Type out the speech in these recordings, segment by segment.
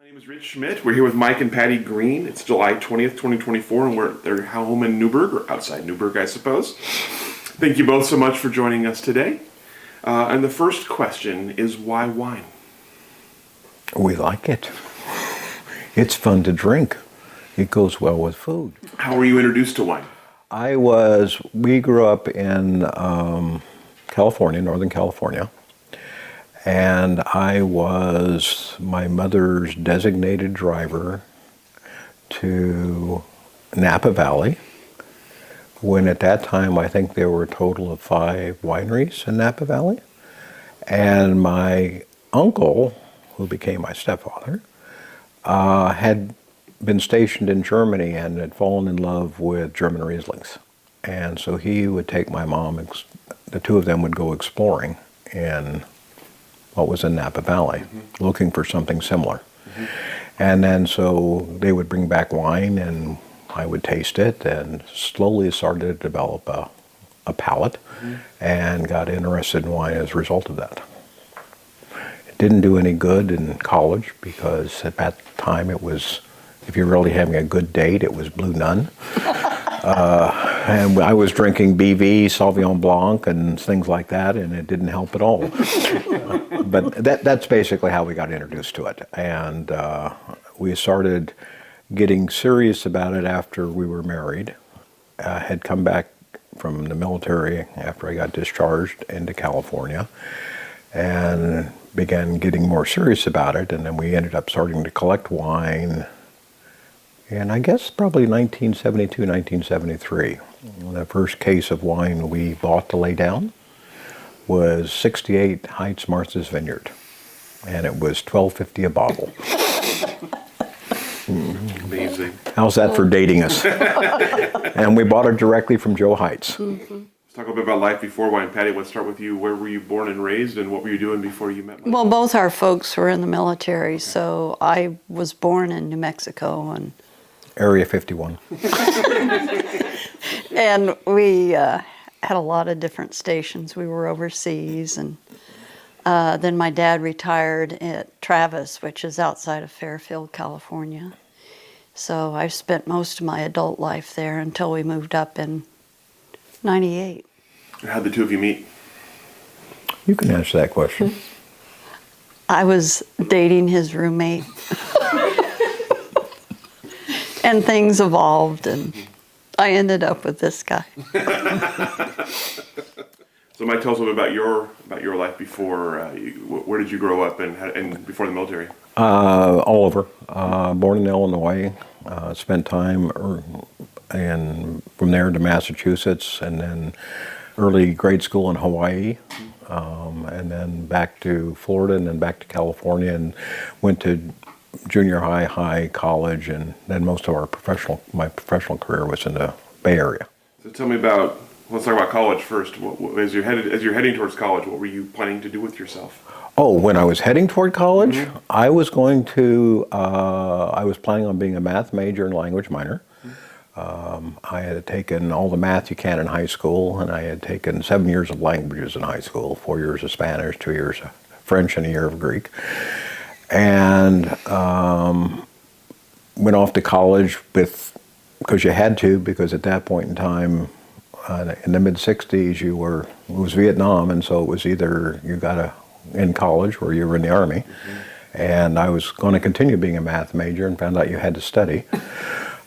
My name is Rich Schmidt. We're here with Mike and Patty Green. It's July 20th, 2024, and we're at their home in Newberg, or outside Newberg, I suppose. Thank you both so much for joining us today. And the first question is, why wine? We like it. It's fun to drink. It goes well with food. How were you introduced to wine? We grew up in California, Northern California, and I was my mother's designated driver to Napa Valley, when at that time I think there were a total of 5 wineries in Napa Valley. And my uncle, who became my stepfather, had been stationed in Germany and had fallen in love with German Rieslings. And so he would take my mom, the two of them would go exploring in what was in Napa Valley, looking for something similar. And then so they would bring back wine and I would taste it, and slowly started to develop a palate and got interested in wine as a result of that. It didn't do any good in college because at that time it was, if you're really having a good date, it was Blue Nun. And I was drinking BV, Sauvignon Blanc, and things like that, and it didn't help at all. But that's basically how we got introduced to it. And we started getting serious about it after we were married. I had come back from the military after I got discharged into California and began getting more serious about it. And then we ended up starting to collect wine. And I guess probably 1972, 1973. The first case of wine we bought to lay down was 68 Heights Martha's Vineyard. And it was $12.50 a bottle. Amazing. How's that for dating us? And we bought it directly from Joe Heights. Let's talk a bit about life before wine. Patty, let's start with you. Where were you born and raised, and what were you doing before you met Mike? Well, both our folks were in the military, so I was born in New Mexico, and Area 51. and we had a lot of different stations. We were overseas, and then my dad retired at Travis, which is outside of Fairfield, California. So I spent most of my adult life there until we moved up in '98. How'd the two of you meet? You can answer that question. I was dating his roommate. And things evolved, and I ended up with this guy. So Mike, tell us a little bit about your life before. Where did you grow up and before the military? All over. Born in Illinois. Spent time and from there to Massachusetts, and then early grade school in Hawaii, and then back to Florida, and then back to California, and went to junior high, college, and then most of my professional career was in the Bay Area. So tell me about. Let's talk about college first. As you're heading towards college, what were you planning to do with yourself? Oh, when I was heading toward college, I was planning on being a math major and language minor. I had taken all the math you can in high school, and I had taken 7 years of languages in high school, 4 years of Spanish, 2 years of French, and a year of Greek. And went off to college because you had to, because at that point in time, in the mid-'60s, it was Vietnam, and so it was either you got in college or you were in the Army. And I was going to continue being a math major and found out you had to study.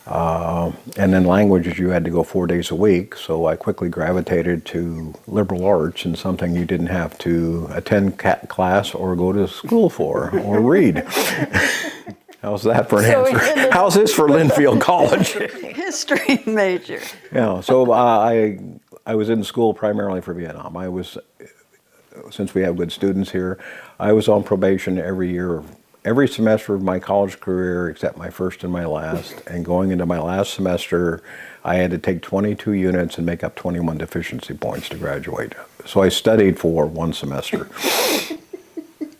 And then languages, you had to go 4 days a week, so I quickly gravitated to liberal arts and something you didn't have to attend class or go to school for or read. How's that for an answer? How's this for Linfield College? History major. Yeah, so I was in school primarily for Vietnam. Since we have good students here, I was on probation every semester of my college career except my first and my last. And going into my last semester, I had to take 22 units and make up 21 deficiency points to graduate. So I studied for 1 semester.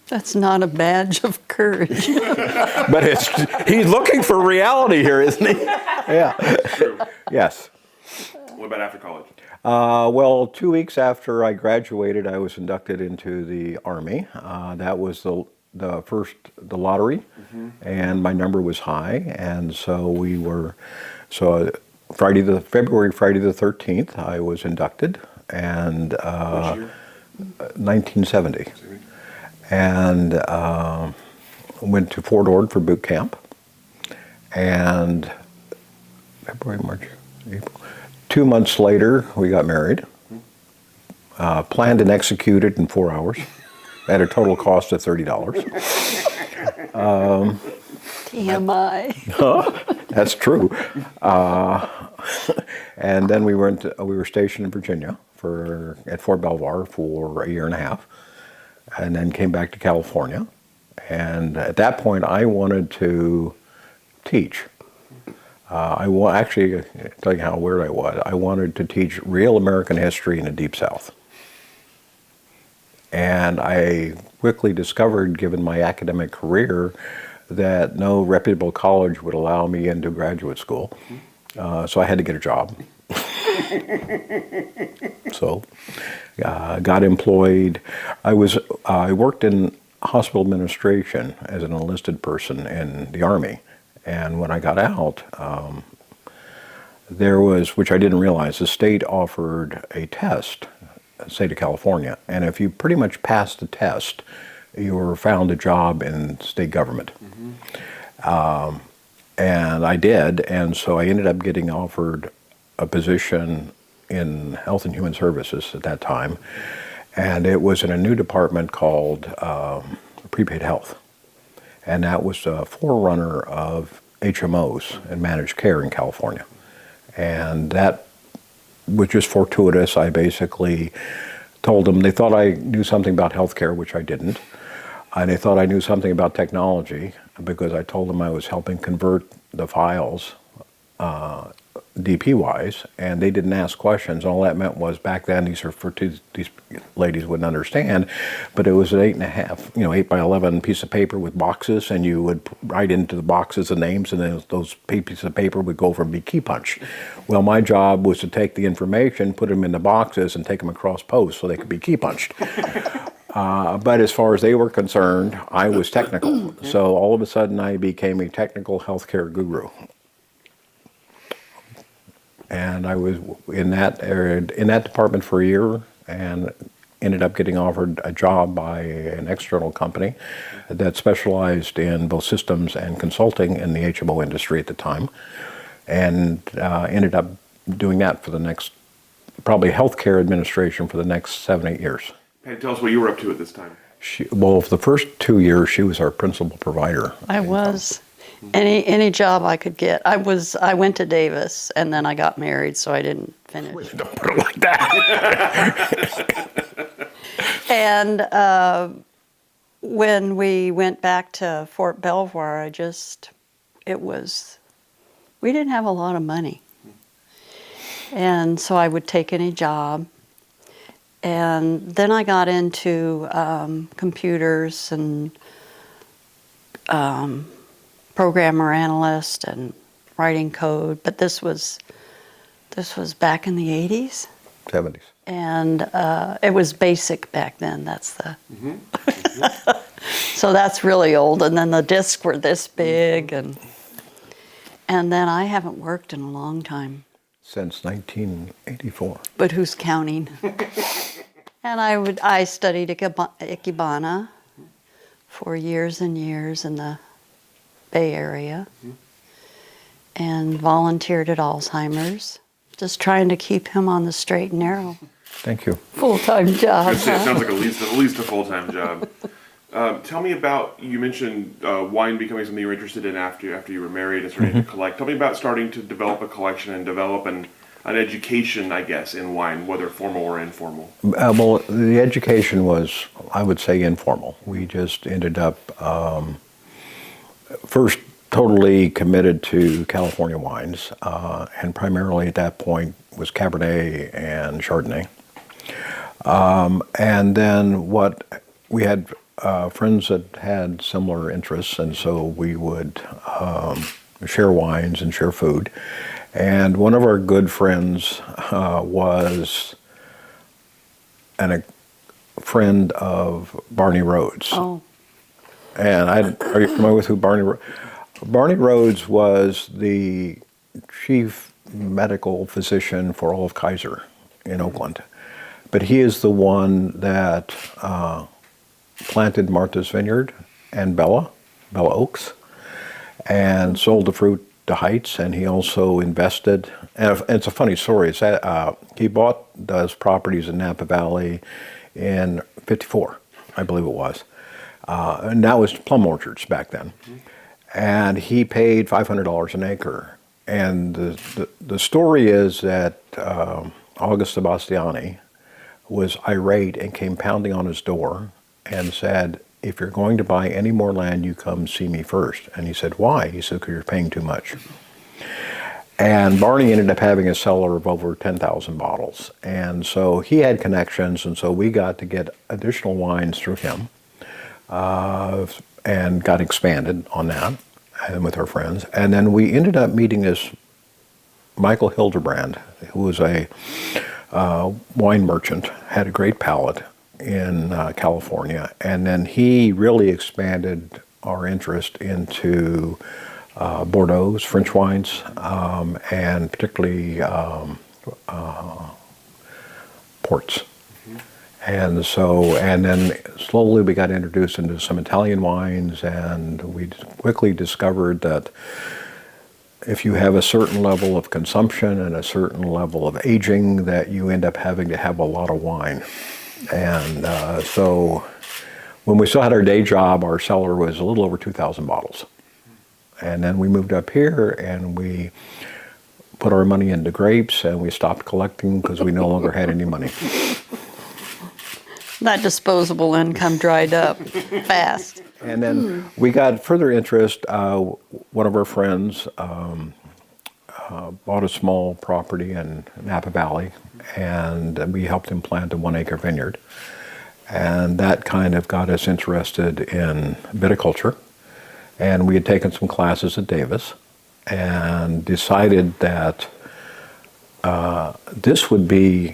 That's not a badge of courage. But he's looking for reality here, isn't he? Yeah. That's true. Yes. What about after college? Well, 2 weeks after I graduated, I was inducted into the Army. That was the lottery, and my number was high, and so Friday the 13th, I was inducted, and Which year? 1970, and went to Fort Ord for boot camp, and February, March, April. 2 months later, we got married. Planned and executed in 4 hours at a total cost of $30. TMI. That's true. And then we were stationed in Virginia at Fort Belvoir for a year and a half, and then came back to California. And at that point, I wanted to teach. Actually, tell you how weird I was. I wanted to teach real American history in the Deep South. And I quickly discovered, given my academic career, that no reputable college would allow me into graduate school. So I had to get a job. So got employed. I worked in hospital administration as an enlisted person in the Army. And when I got out, there was, which I didn't realize, the state offered a test, state of California, and if you pretty much passed the test, you were found a job in state government. And I did, and so I ended up getting offered a position in Health and Human Services at that time, and it was in a new department called Prepaid Health. And that was a forerunner of HMOs and managed care in California. And that was just fortuitous. I basically told them, they thought I knew something about healthcare, which I didn't. And they thought I knew something about technology because I told them I was helping convert the files DP-wise, and they didn't ask questions. All that meant was, back then, these ladies wouldn't understand, but it was an 8 by 11 piece of paper with boxes, and you would write into the boxes the names, and then those pieces of paper would go over and be key punched. Well, my job was to take the information, put them in the boxes, and take them across post so they could be key punched. But as far as they were concerned, I was technical. So all of a sudden, I became a technical healthcare guru. And I was in that department for a year, and ended up getting offered a job by an external company that specialized in both systems and consulting in the HMO industry at the time, and ended up doing that for the next, probably healthcare administration for the next 7-8 years. Hey, tell us what you were up to at this time. Well, for the first 2 years, she was our principal provider. I was. Any job I could get. I went to Davis, and then I got married, so I didn't finish. Don't put it like that. And when we went back to Fort Belvoir, we didn't have a lot of money. And so I would take any job. And then I got into computers and programmer analyst and writing code, but this was back in the 80s? 70s. And it was BASIC back then. That's the so that's really old. And then the discs were this big, and then I haven't worked in a long time. Since 1984. But who's counting? And I studied Ikebana for years and years in the Bay Area, and volunteered at Alzheimer's, just trying to keep him on the straight and narrow. Thank you. Full-time job. It sounds like at least a full-time job. Tell me about, you mentioned wine becoming something you were interested in after you were married and starting to collect. Tell me about starting to develop a collection and develop an education, I guess, in wine, whether formal or informal. Well, the education was, I would say, informal. We just ended up first totally committed to California wines, and primarily at that point was Cabernet and Chardonnay. And then we had friends that had similar interests, and so we would share wines and share food. And one of our good friends was a friend of Barney Rhodes. Oh. And are you familiar with who Barney Rhodes was the chief medical physician for all of Kaiser in Oakland. But he is the one that planted Martha's Vineyard and Bella Oaks, and sold the fruit to Heights, and he also invested, and it's a funny story, it's that, he bought those properties in Napa Valley in '54, I believe it was. And that was plum orchards back then. And he paid $500 an acre. And the story is that August Sebastiani was irate and came pounding on his door and said, if you're going to buy any more land, you come see me first. And he said, why? He said, because you're paying too much. And Barney ended up having a cellar of over 10,000 bottles. And so he had connections, and so we got to get additional wines through him, and got expanded on that and with our friends. And then we ended up meeting this Michael Hildebrand, who was a wine merchant, had a great palate in California, and then he really expanded our interest into Bordeaux's, French wines, and particularly ports. And so, and then slowly we got introduced into some Italian wines, and we quickly discovered that if you have a certain level of consumption and a certain level of aging, that you end up having to have a lot of wine. And so when we still had our day job, our cellar was a little over 2,000 bottles. And then we moved up here and we put our money into grapes, and we stopped collecting because we no longer had any money. That disposable income dried up fast. And then we got further interest. One of our friends bought a small property in Napa Valley, and we helped him plant a 1-acre vineyard. And that kind of got us interested in viticulture. And we had taken some classes at Davis and decided that having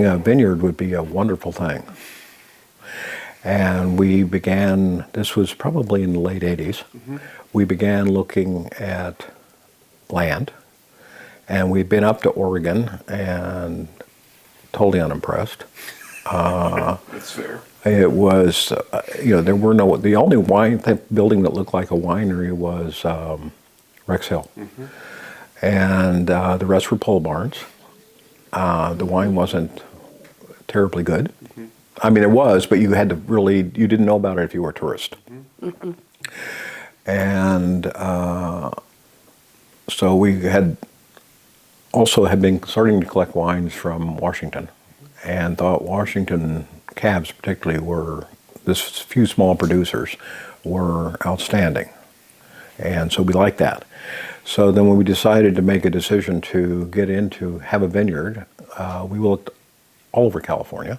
a vineyard would be a wonderful thing. And we began, this was probably in the late 80s, we began looking at land. And we'd been up to Oregon and totally unimpressed. That's fair. It was, there were the only wine building that looked like a winery was Rex Hill. And the rest were pole barns. The wine wasn't terribly good. I mean, it was, but you had to you didn't know about it if you were a tourist. And so we had been starting to collect wines from Washington, and thought Washington cabs particularly this few small producers were outstanding. And so we liked that. So then when we decided to make a decision to have a vineyard, we looked all over California.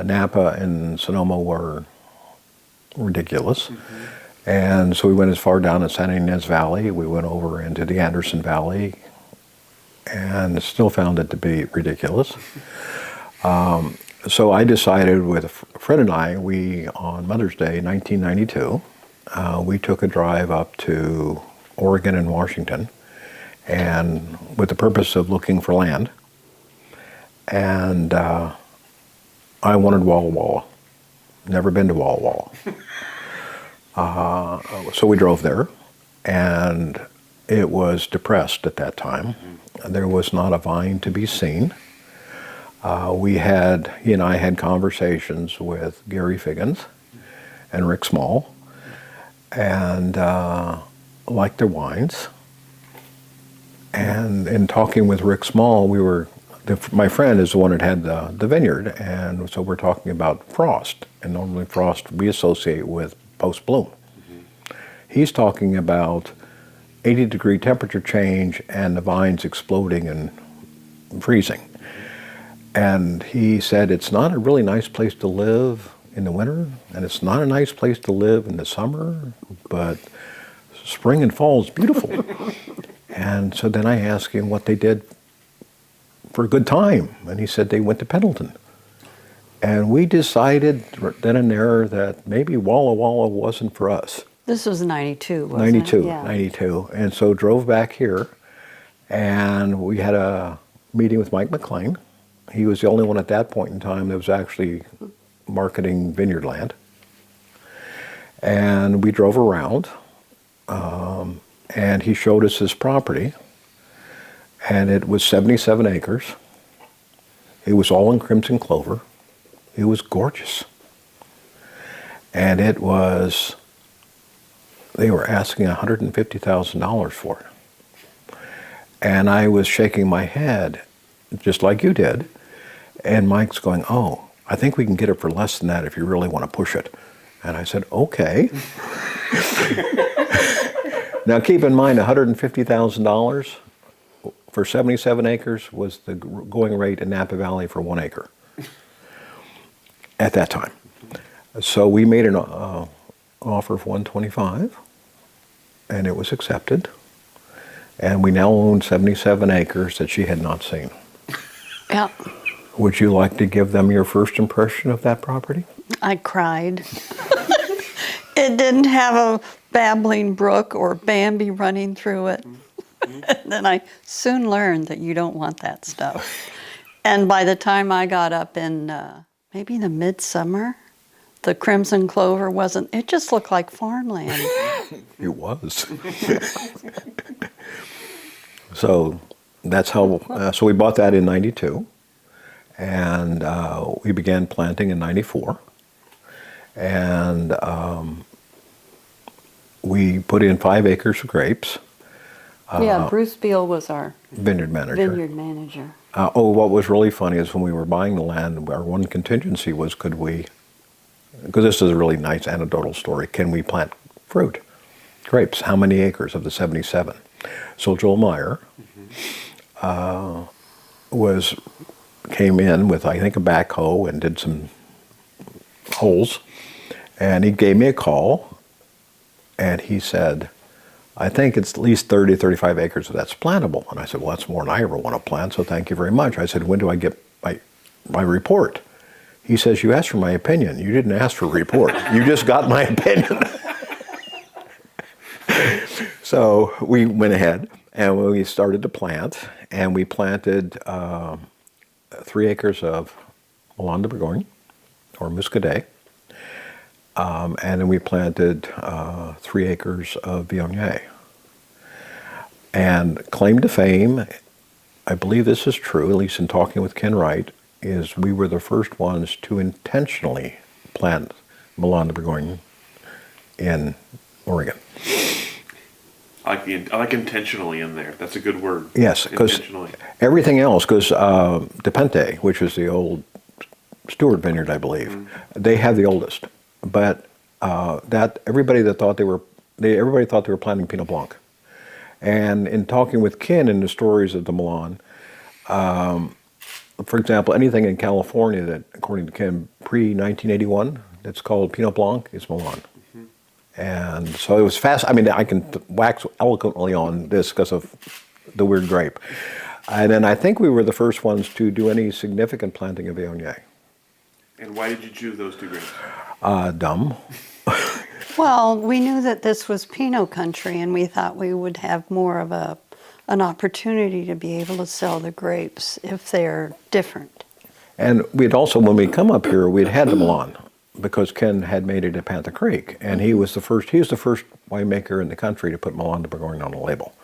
Napa and Sonoma were ridiculous. And so we went as far down as San Ynez Valley. We went over into the Anderson Valley and still found it to be ridiculous. So I decided with a friend and I, on Mother's Day, 1992, we took a drive up to Oregon and Washington, and with the purpose of looking for land. And I wanted Walla Walla. Never been to Walla Walla. So we drove there, and it was depressed at that time. There was not a vine to be seen. He and I had conversations with Gary Figgins and Rick Small, and liked their wines. And in talking with Rick Small, my friend is the one that had the vineyard, and so we're talking about frost. And normally frost we associate with post-bloom. He's talking about 80-degree temperature change and the vines exploding and freezing. And he said it's not a really nice place to live in the winter, and it's not a nice place to live in the summer, but spring and fall is beautiful. And so then I asked him what they did for a good time, and he said they went to Pendleton. And we decided then and there that maybe Walla Walla wasn't for us. This was 92, wasn't 92, it? Yeah. 92. And so drove back here, and we had a meeting with Mike McLean. He was the only one at that point in time that was actually marketing vineyard land. And we drove around, and he showed us his property, and it was 77 acres. It was all in crimson clover. It was gorgeous. And it was, they were asking $150,000 for it. And I was shaking my head, just like you did. And Mike's going, oh, I think we can get it for less than that if you really want to push it. And I said, okay. Now keep in mind, $150,000 for 77 acres was the going rate in Napa Valley for 1 acre at that time. So we made an offer of 125, and it was accepted. And we now own 77 acres that she had not seen. Yeah. Would you like to give them your first impression of that property? I cried. It didn't have a babbling brook or Bambi running through it. And then I soon learned that you don't want that stuff. And by the time I got up in maybe the midsummer, the crimson clover wasn't, it just looked like farmland. It was. So that's how, so we bought that in 92, and we began planting in 94. And we put in 5 acres of grapes. Yeah, Bruce Beal was our Vineyard manager. What was really funny is when we were buying the land, our one contingency was, could we, because this is a really nice anecdotal story, can we plant fruit? Grapes, how many acres of the 77? So Joel Meyer came in with, I think, a backhoe and did some holes. And he gave me a call, and he said, I think it's at least 30, 35 acres of that's plantable. And I said, well, that's more than I ever want to plant, so thank you very much. I said, when do I get my report? He says, you asked for my opinion. You didn't ask for a report. You just got my opinion. So we went ahead, and we started to plant, and we planted 3 acres of Melon de Bourgogne, or Muscadet. And then we planted 3 acres of Viognier. And claim to fame, I believe this is true, at least in talking with Ken Wright, is we were the first ones to intentionally plant Melon de Bourgogne in Oregon. I like intentionally in there. That's a good word. Yes, because everything else, because DePente, which is the old Stewart Vineyard, I believe, they have the oldest. But everybody thought they were planting Pinot Blanc. And in talking with Ken in the stories of the Melon, for example, anything in California that, according to Ken, pre-1981, that's called Pinot Blanc is Melon. And so it was fast. I mean, I can wax eloquently on this because of the weird grape. And then I think we were the first ones to do any significant planting of Viognier. And why did you choose those 2 grapes? Dumb. Well, we knew that this was Pinot country, and we thought we would have more of an opportunity to be able to sell the grapes if they're different. And we'd also, when we come up here, we'd had the Melon because Ken had made it at Panther Creek, and he was the first winemaker in the country to put Melon de Bourgogne on a label.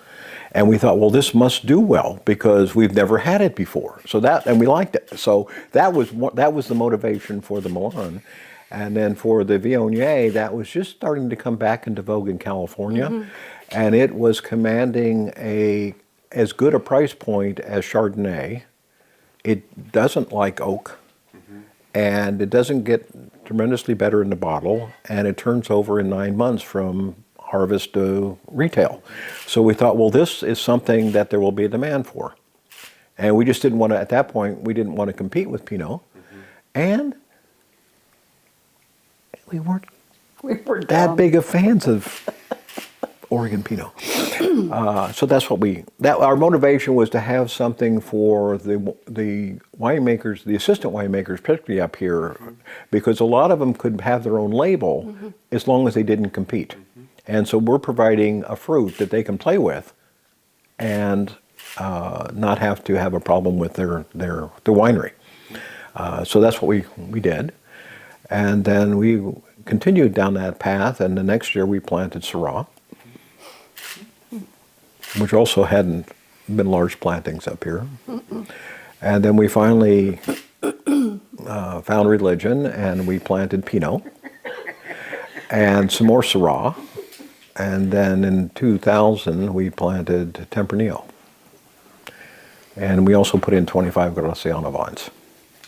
And we thought, well, this must do well because we've never had it before. And we liked it. So that was the motivation for the Melon. And then for the Viognier, that was just starting to come back into vogue in California. And it was commanding as good a price point as Chardonnay. It doesn't like oak. And it doesn't get tremendously better in the bottle. And it turns over in 9 months from harvest to retail. So we thought, well, this is something that there will be a demand for. And we just didn't want to, at that point, we didn't want to compete with Pinot. And we weren't that big of fans of Oregon Pinot. So that's what our motivation was to have something for the winemakers, the assistant winemakers, particularly up here, because a lot of them could have their own label as long as they didn't compete. And so we're providing a fruit that they can play with and not have to have a problem with their winery. So that's what we did. And then we continued down that path, and the next year we planted Syrah, which also hadn't been large plantings up here. And then we finally found religion, and we planted Pinot and some more Syrah. And then in 2000, we planted Tempranillo. And we also put in 25 Graciano vines.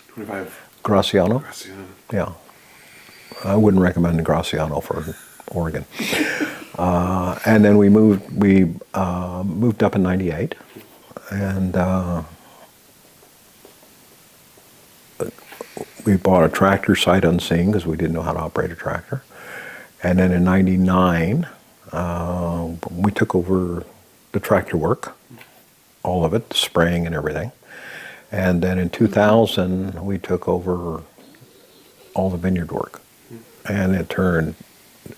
25 Graciano? Graciano. Yeah. I wouldn't recommend Graciano for Oregon. And then we moved up in '98, and we bought a tractor sight unseen because we didn't know how to operate a tractor. And then in '99, we took over the tractor work, all of it, the spraying and everything. And then in 2000, we took over all the vineyard work. And it turned,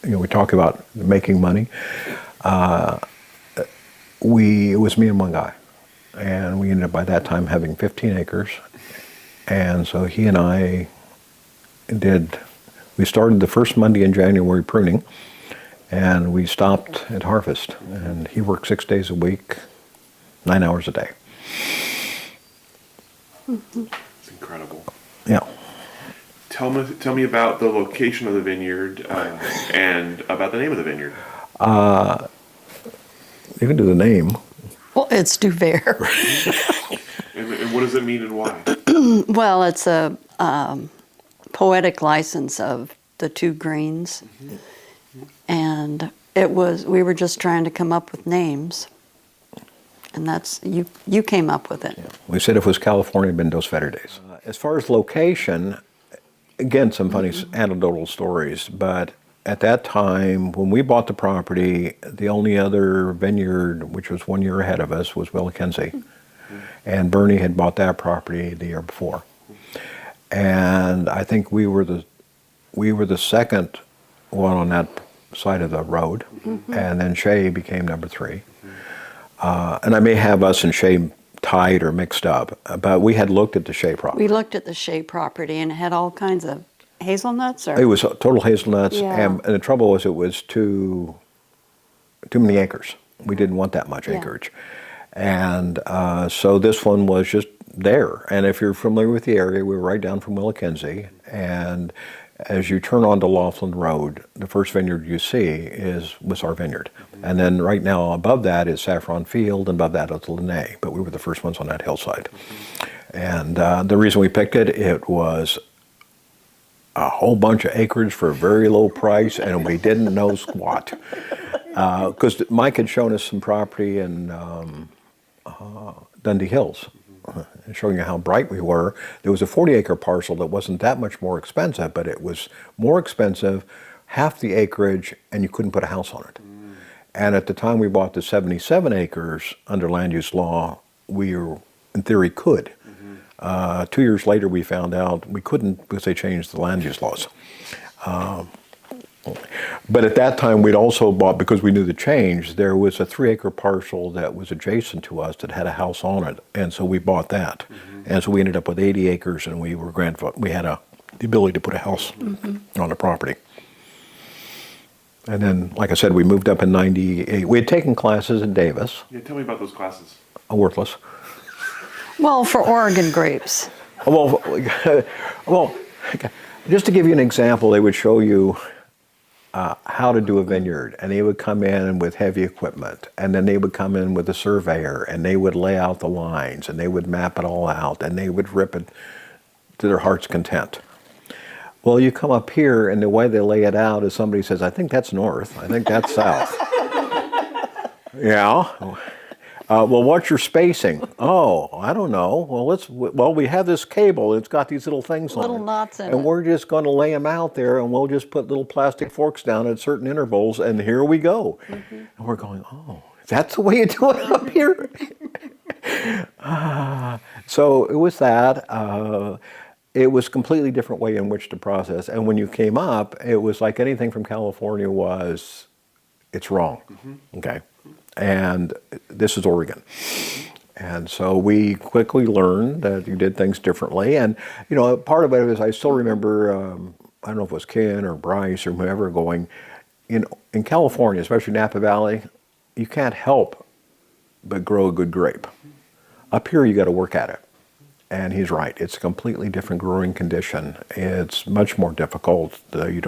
we talk about making money. It was me and one guy. And we ended up by that time having 15 acres. And so he and I we started the first Monday in January pruning, and we stopped at harvest. And he worked 6 days a week, 9 hours a day. It's incredible. Yeah. Tell me about the location of the vineyard and about the name of the vineyard. You can do the name. Well, it's Deux Vert. And what does it mean and why? Well, it's a poetic license of the two greens. And we were just trying to come up with names. And that's, you came up with it. Yeah. We said if it was California, it'd been Dos Verdes. As far as location, again, some funny anecdotal stories, but at that time, when we bought the property, the only other vineyard, which was 1 year ahead of us, was Willikinzie. And Bernie had bought that property the year before. And I think we were the second one on that side of the road, and then Shea became number 3. And I may have us and Shea tied or mixed up, but we had looked at the Shea property. We looked at the Shea property, and it had all kinds of hazelnuts? It was total hazelnuts, Yeah. and the trouble was it was too many acres. We didn't want that much acreage. And so this one was just there. And if you're familiar with the area, we were right down from Willikinzie, and as you turn onto Laughlin Road, the first vineyard you see was our vineyard. And then right now above that is Saffron Field, and above that is Linnae, but we were the first ones on that hillside. And the reason we picked it was a whole bunch of acreage for a very low price, and we didn't know squat. Because Mike had shown us some property in Dundee Hills, showing you how bright we were. There was a 40-acre parcel that wasn't that much more expensive, but it was more expensive, half the acreage, and you couldn't put a house on it. And at the time we bought the 77 acres under land use law, we in theory could. 2 years later we found out we couldn't because they changed the land use laws. But at that time we'd also bought, because we knew the change, there was a 3-acre parcel that was adjacent to us that had a house on it, and so we bought that. And so we ended up with 80 acres, and we had the ability to put a house on the property. And then, like I said, we moved up in '98. We had taken classes in Davis. Yeah, tell me about those classes. Worthless. Well, for Oregon grapes. Well, just to give you an example, they would show you how to do a vineyard, and they would come in with heavy equipment, and then they would come in with a surveyor, and they would lay out the lines, and they would map it all out, and they would rip it to their heart's content. Well, you come up here, and the way they lay it out is somebody says, I think that's north, I think that's south. Yeah. Well, what's your spacing? Oh, I don't know. Well, we have this cable. It's got these little things on Little it. knots in and it. we're just going to lay them out there, and we'll just put little plastic forks down at certain intervals, and here we go. And we're going, oh, that's the way you do it up here? So it was that. It was a completely different way in which to process. And when you came up, it was like anything from California was, it's wrong. Okay. And this is Oregon. And so we quickly learned that you did things differently. And, part of it is I still remember, I don't know if it was Ken or Bryce or whoever going, in California, especially Napa Valley, you can't help but grow a good grape. Up here, you got to work at it. And he's right. It's a completely different growing condition. It's much more difficult. You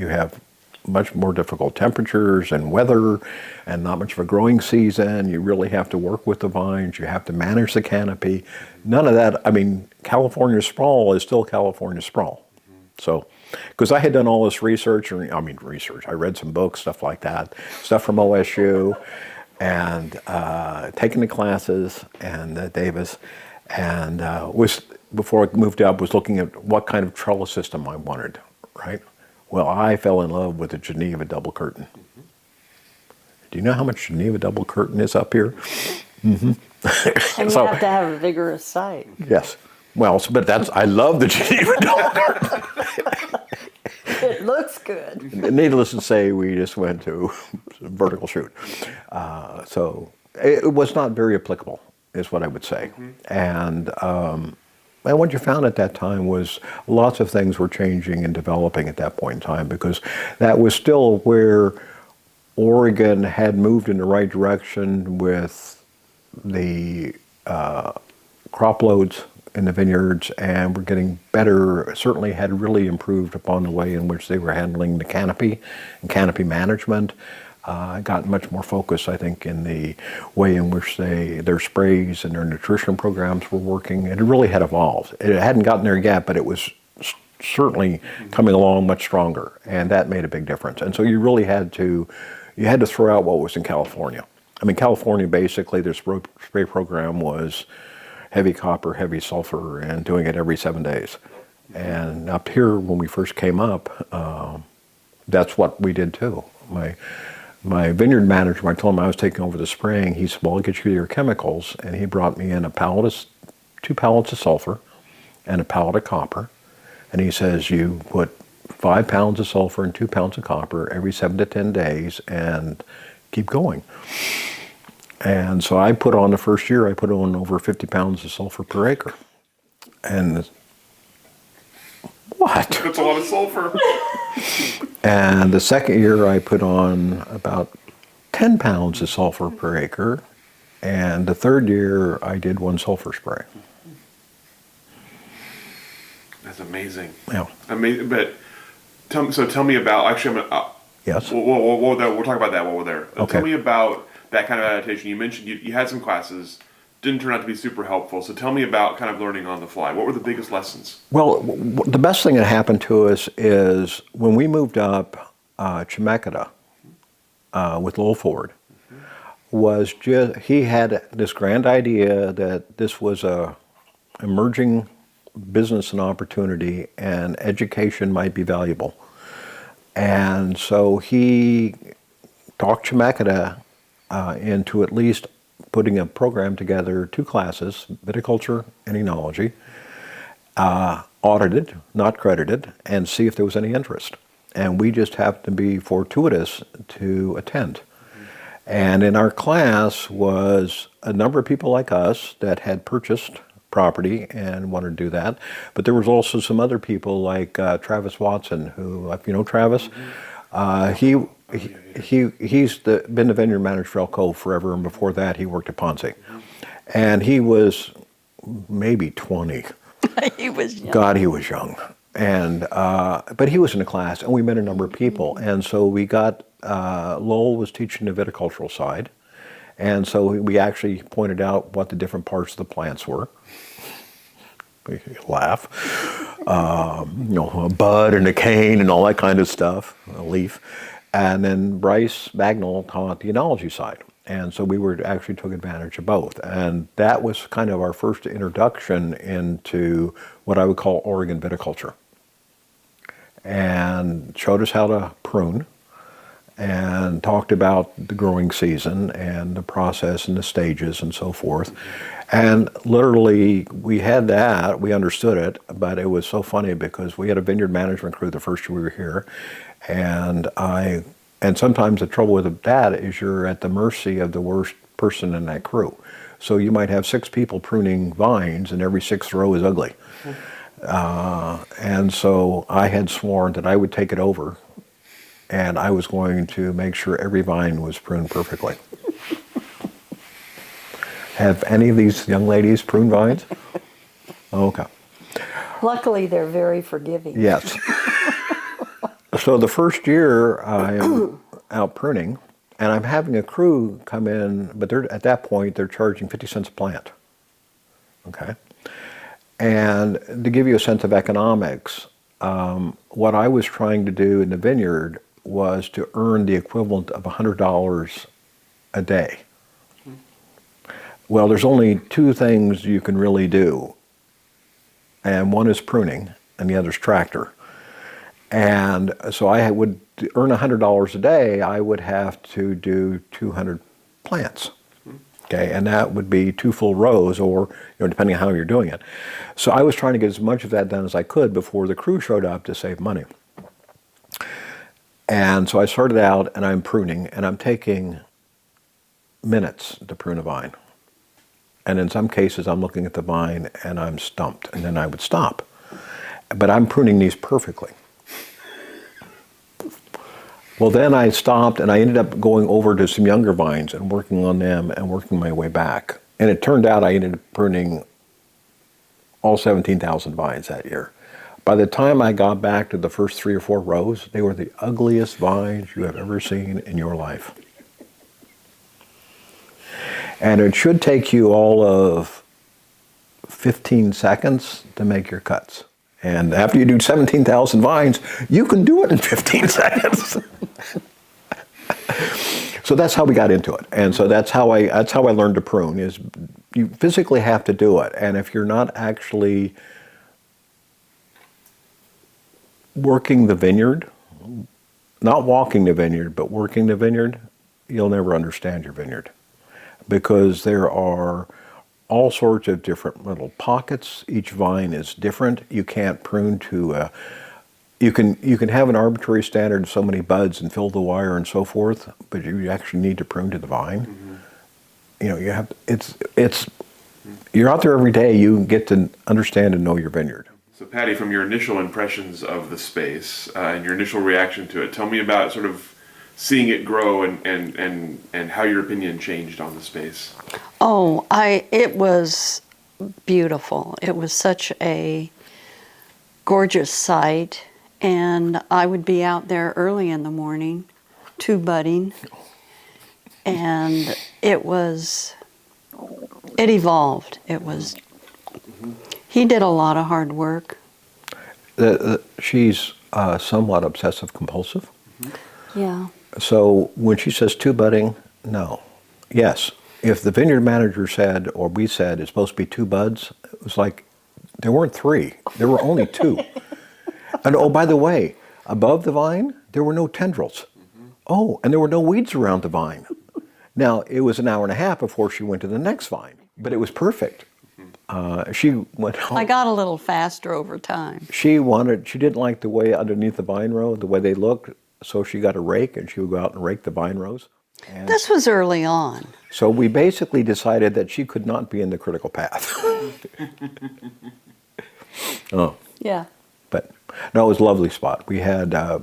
have much more difficult temperatures and weather and not much of a growing season. You really have to work with the vines. You have to manage the canopy. None of that. I mean, California sprawl is still California sprawl. So, because I had done all this research. I read some books, stuff like that, stuff from OSU, and taken the classes and at Davis. And before I moved up, was looking at what kind of trellis system I wanted, right? Well, I fell in love with the Geneva double curtain. Do you know how much Geneva double curtain is up here? And you have to have a vigorous site. Yes. Well, I love the Geneva double curtain. It looks good. Needless to say, we just went to vertical shoot. So it was not very applicable, is what I would say. And what you found at that time was lots of things were changing and developing at that point in time, because that was still where Oregon had moved in the right direction with the crop loads in the vineyards, and were getting better, certainly had really improved upon the way in which they were handling the canopy and canopy management. Got much more focus, I think, in the way in which their sprays and their nutrition programs were working. It really had evolved. It hadn't gotten there yet, but it was certainly coming along much stronger, and that made a big difference. And so you really had to throw out what was in California. I mean, California, basically, their spray program was heavy copper, heavy sulfur, and doing it every 7 days. And up here, when we first came up, that's what we did too. My vineyard manager, when I told him I was taking over the spraying, he said, well, I'll get you your chemicals. And he brought me in 2 pallets of sulfur and a pallet of copper. And he says, you put 5 pounds of sulfur and 2 pounds of copper every 7 to 10 days and keep going. And so I put on the first year, I put on over 50 pounds of sulfur per acre. And what? That's a lot of sulfur. And the second year I put on about 10 pounds of sulfur per acre. And the third year I did 1 sulfur spray. That's amazing. Yeah. Amazing. But tell me about, actually, Yes. We'll talk about that while we're there. Okay. Tell me about that kind of adaptation. You mentioned you had some classes, didn't turn out to be super helpful. So tell me about kind of learning on the fly. What were the biggest lessons? Well, the best thing that happened to us is when we moved up Chemeketa with Lowell Ford, was just, he had this grand idea that this was a emerging business and opportunity, and education might be valuable. And so he talked Chemeketa into at least putting a program together, 2 classes, viticulture and enology, audited, not credited, and see if there was any interest. And we just happened to be fortuitous to attend. And in our class was a number of people like us that had purchased property and wanted to do that. But there was also some other people like Travis Watson, who, if you know Travis, he's been the vineyard manager for El Cove forever, and before that he worked at Ponce. And he was maybe 20. He was young. God, he was young. And but he was in a class, and we met a number of people. And so we got, Lowell was teaching the viticultural side. And so we actually pointed out what the different parts of the plants were. We laugh. A bud and a cane and all that kind of stuff, a leaf. And then Bryce Bagnall taught the enology side. And so we were actually took advantage of both. And that was kind of our first introduction into what I would call Oregon viticulture. And showed us how to prune and talked about the growing season and the process and the stages and so forth. And literally, we had that, we understood it, but it was so funny because we had a vineyard management crew the first year we were here, and sometimes the trouble with that is you're at the mercy of the worst person in that crew. So you might have 6 people pruning vines, and every 6th row is ugly. And so I had sworn that I would take it over, and I was going to make sure every vine was pruned perfectly. Have any of these young ladies pruned vines? Okay. Luckily, they're very forgiving. Yes. So the first year I am out pruning, and I'm having a crew come in, but at that point they're charging 50 cents a plant. Okay. And to give you a sense of economics, what I was trying to do in the vineyard was to earn the equivalent of $100 a day. Well, there's only 2 things you can really do, and one is pruning, and the other is tractor. And so I would earn $100 a day. I would have to do 200 plants, okay, and that would be 2 full rows, or depending on how you're doing it. So I was trying to get as much of that done as I could before the crew showed up to save money. And so I started out, and I'm pruning, and I'm taking minutes to prune a vine. And in some cases, I'm looking at the vine and I'm stumped, and then I would stop. But I'm pruning these perfectly. Well, then I stopped, and I ended up going over to some younger vines and working on them and working my way back. And it turned out I ended up pruning all 17,000 vines that year. By the time I got back to the first 3 or 4 rows, they were the ugliest vines you have ever seen in your life. And it should take you all of 15 seconds to make your cuts. And after you do 17,000 vines, you can do it in 15 seconds. So that's how we got into it. And so that's how I learned to prune, is you physically have to do it. And if you're not actually working the vineyard, not walking the vineyard, but working the vineyard, you'll never understand your vineyard. Because there are all sorts of different little pockets. Each vine is different. You can't prune to you can have an arbitrary standard of so many buds and fill the wire and so forth, but you actually need to prune to the vine. Mm-hmm. You're out there every day. You get to understand and know your vineyard. So Patty, from your initial impressions of the space and your initial reaction to it, tell me about sort of seeing it grow and how your opinion changed on the space. It was beautiful. It was such a gorgeous site, and I would be out there early in the morning, budding, and it evolved. He did a lot of hard work. She's somewhat obsessive compulsive. Mm-hmm. Yeah. So when she says 2 budding, no. Yes. If the vineyard manager said, or we said, it's supposed to be 2 buds, it was like, there weren't 3. There were only 2. And oh, by the way, above the vine, there were no tendrils. Mm-hmm. Oh, and there were no weeds around the vine. Now, it was an hour and a half before she went to the next vine, but it was perfect. She went home. I got a little faster over time. She didn't like the way underneath the vine row, the way they looked. So she got a rake, and she would go out and rake the vine rows. And this was early on. So we basically decided that she could not be in the critical path. Oh. Yeah. But no, it was a lovely spot. We had a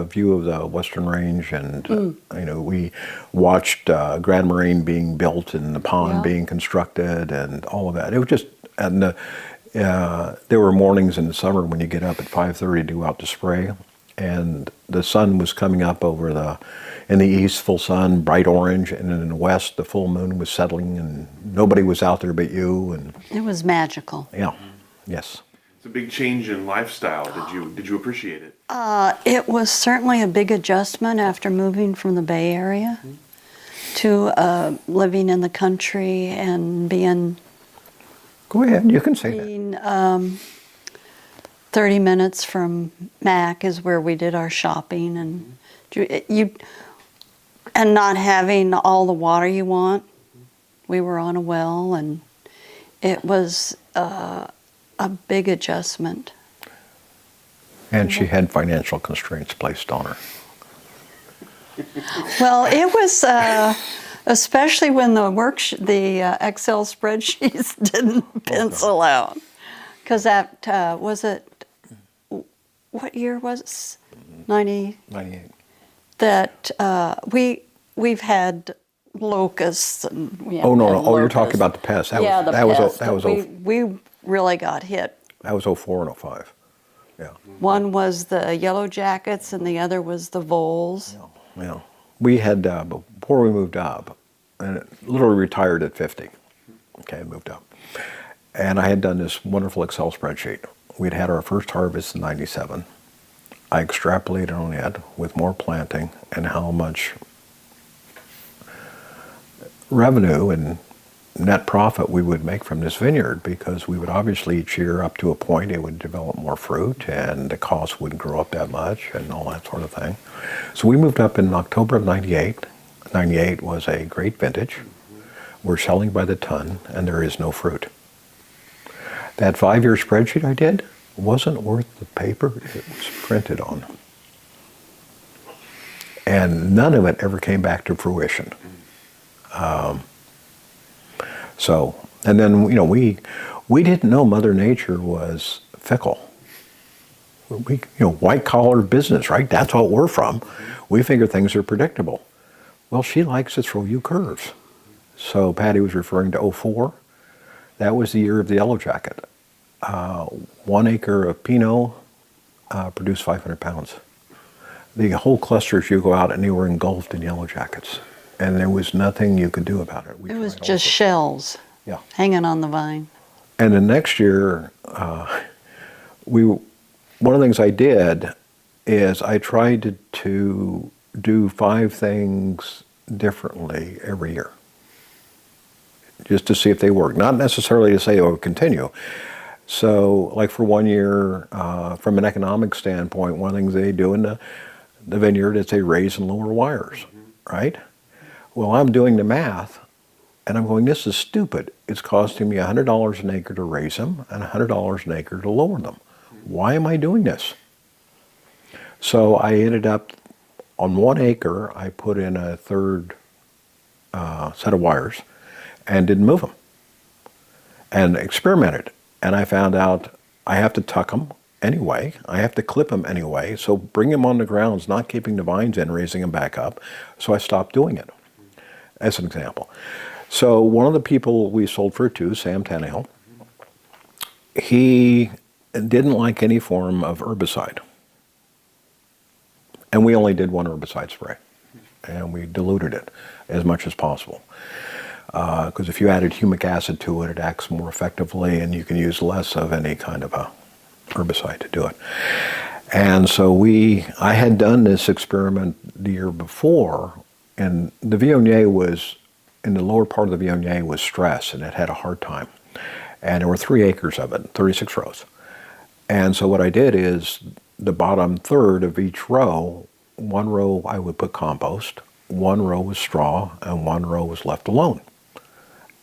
view of the Western Range, and we watched Grand Moraine being built and the pond being constructed and all of that. It was just, and there were mornings in the summer when you get up at 5:30 to go out to spray. And the sun was coming up in the east, full sun, bright orange, and in the west, the full moon was settling, and nobody was out there but you. And it was magical. Yeah, yes. It's a big change in lifestyle. Did you appreciate it? It was certainly a big adjustment after moving from the Bay Area. to living in the country and being Go ahead, you can say that. 30 minutes from Mac is where we did our shopping, and not having all the water you want. We were on a well, and it was a big adjustment. And she had financial constraints placed on her. Well, it was especially when the Excel spreadsheets didn't pencil out, because that was it. What year was it? 98. That we've had locusts and we Oh, no, had no. Oh, you're locusts. talking about the pest. That Yeah, was, the that was, pest. that was, We really got hit. that was 04 and 05. Yeah. One was the yellow jackets and the other was the voles. Yeah. We had, before we moved up, and literally retired at 50. Okay, moved up. And I had done this wonderful Excel spreadsheet. We'd had our first harvest in 97. I extrapolated on it with more planting and how much revenue and net profit we would make from this vineyard, because we would obviously each year up to a point it would develop more fruit and the cost wouldn't grow up that much and all that sort of thing. So we moved up in October of 98. 98 was a great vintage. We're selling by the ton and there is no fruit. That 5-year spreadsheet I did wasn't worth the paper it was printed on. And none of it ever came back to fruition. And then, we didn't know Mother Nature was fickle. White collar business, right? That's what we're from. We figure things are predictable. Well, she likes to throw you curves. So Patty was referring to '04. That was the year of the yellow jacket. 1 acre of Pinot produced 500 pounds. The whole clusters, you go out and they were engulfed in yellow jackets. And there was nothing you could do about it. It was just shells hanging on the vine. And the next year, one of the things I did is I tried to do 5 things differently every year, just to see if they work. Not necessarily to say it would continue. So, like for 1 year, from an economic standpoint, one of the things they do in the vineyard is they raise and lower wires, right? Well, I'm doing the math, and I'm going, this is stupid. It's costing me $100 an acre to raise them and $100 an acre to lower them. Why am I doing this? So I ended up, on 1 acre, I put in a third set of wires and didn't move them. And experimented. And I found out I have to tuck them anyway. I have to clip them anyway. So bring them on the ground is not keeping the vines in, raising them back up. So I stopped doing it, as an example. So one of the people we sold fruit to, Sam Tannehill, he didn't like any form of herbicide. And we only did 1 herbicide spray. And we diluted it as much as possible. Because if you added humic acid to it, it acts more effectively and you can use less of any kind of a herbicide to do it. And so I had done this experiment the year before, and the Viognier was, in the lower part of the Viognier was stress, and it had a hard time. And there were 3 acres of it, 36 rows. And so what I did is, the bottom third of each row, 1 row I would put compost, 1 row was straw, and 1 row was left alone.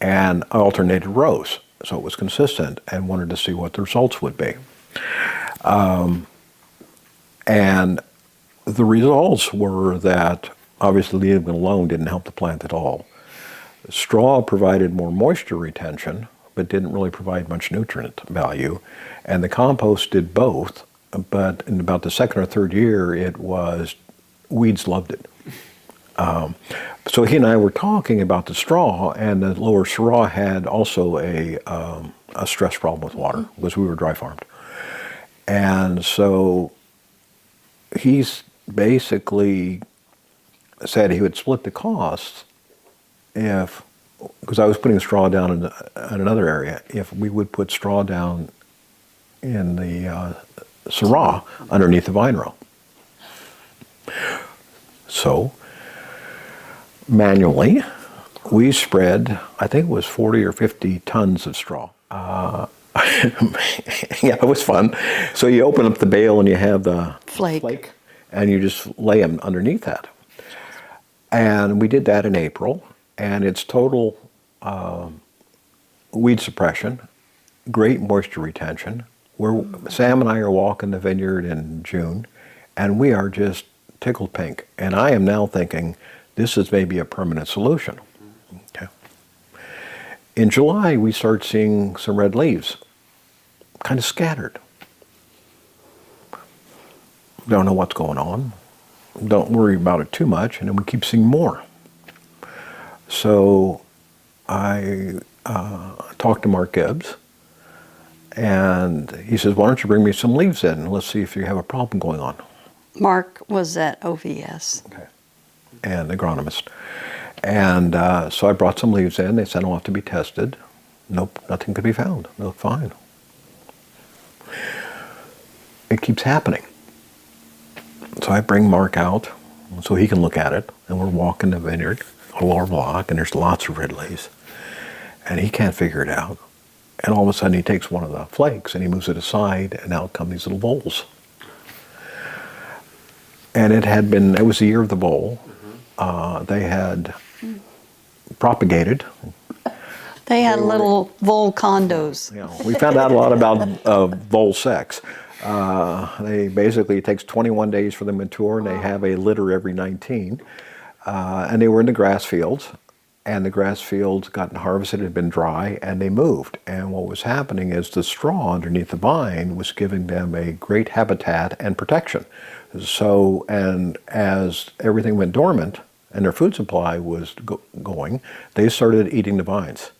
And I alternated rows, so it was consistent, and wanted to see what the results would be. And the results were that, obviously leaving it alone didn't help the plant at all. Straw provided more moisture retention, but didn't really provide much nutrient value. And the compost did both, but in about the 2nd or 3rd year, weeds loved it. So he and I were talking about the straw, and the lower Syrah had also a stress problem with water, because we were dry farmed. And so he's basically said he would split the costs because I was putting straw down in another area, if we would put straw down in the Syrah underneath the vine row. So manually. We spread, I think it was 40 or 50 tons of straw. Yeah, it was fun. So you open up the bale and you have the Flake. and you just lay them underneath that. And we did that in April, and it's total weed suppression, great moisture retention. Sam and I are walking the vineyard in June, and we are just tickled pink. And I am now thinking this is maybe a permanent solution. Okay. In July, we start seeing some red leaves, kind of scattered. Don't know what's going on. Don't worry about it too much, and then we keep seeing more. So I talked to Mark Gibbs, and he says, why don't you bring me some leaves in, and let's see if you have a problem going on. Mark was at OVS. Okay. And agronomist. And so I brought some leaves in. They sent them off to be tested. Nope, nothing could be found. They look fine. It keeps happening. So I bring Mark out so he can look at it, and we're walking the vineyard, a lower block, and there's lots of red leaves. And he can't figure it out. And all of a sudden he takes one of the flakes and he moves it aside, and out come these little voles. And it was the year of the vole. They had propagated. They had little vole condos. You know, we found out a lot about vole sex. It takes 21 days for them to mature, and they have a litter every 19. And they were in the grass fields, and the grass fields gotten harvested, had been dry, and they moved. And what was happening is the straw underneath the vine was giving them a great habitat and protection. So, and as everything went dormant and their food supply was going, they started eating the vines.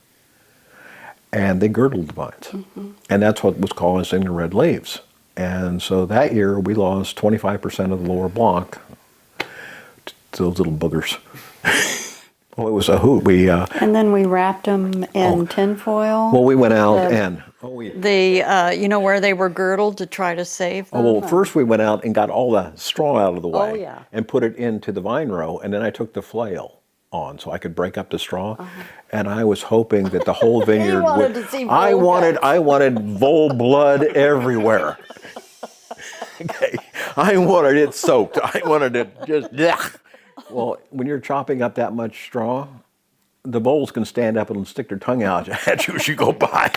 And they girdled the vines. Mm-hmm. And that's what was causing the red leaves. And so that year we lost 25% of the lower block to those little boogers. Well, it was a hoot. And then we wrapped them in tinfoil. Well, we went out where they were girdled to try to save them. Well, first we went out and got all the straw out of the way. Oh, yeah. And put it into the vine row, and then I took the flail on so I could break up the straw. And I was hoping that the whole vineyard wanted to see I vole wanted vole blood everywhere. Okay. I wanted it soaked. I wanted it just blech. Well, when you're chopping up that much straw, the voles can stand up and stick their tongue out at you as you go by.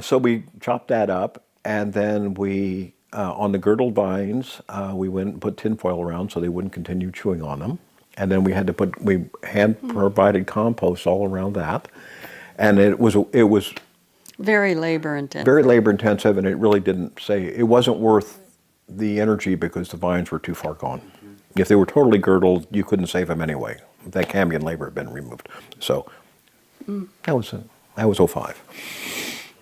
So we chopped that up, and then we, on the girdled vines, we went and put tinfoil around so they wouldn't continue chewing on them. And then we hand-provided compost all around that. And it was very labor intensive. Very labor intensive, and it really it wasn't worth the energy because the vines were too far gone. If they were totally girdled, you couldn't save them anyway. That Cambion labor had been removed. So that was 05.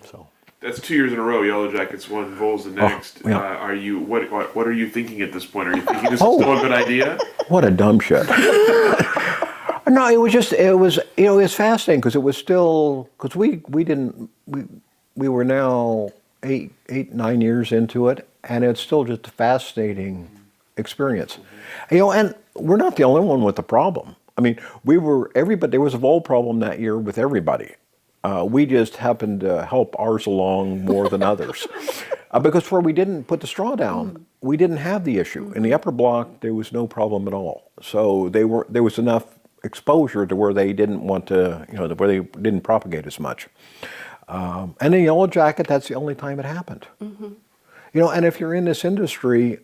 So that's 2 years in a row. Yellow Jackets won, voles the next. Yeah. What are you thinking at this point? Are you thinking this is still a good idea? What a dumb shit. No, it was fascinating because it was still, because we were now 9 years into it, and it's still just a fascinating experience. And we're not the only one with the problem. I mean, there was a vole problem that year with everybody. We just happened to help ours along more than others. Because where we didn't put the straw down, we didn't have the issue. In the upper block, there was no problem at all. So there was enough exposure to where they didn't want to, where they didn't propagate as much. And in Yellow Jacket, that's the only time it happened. Mm-hmm. And if you're in this industry,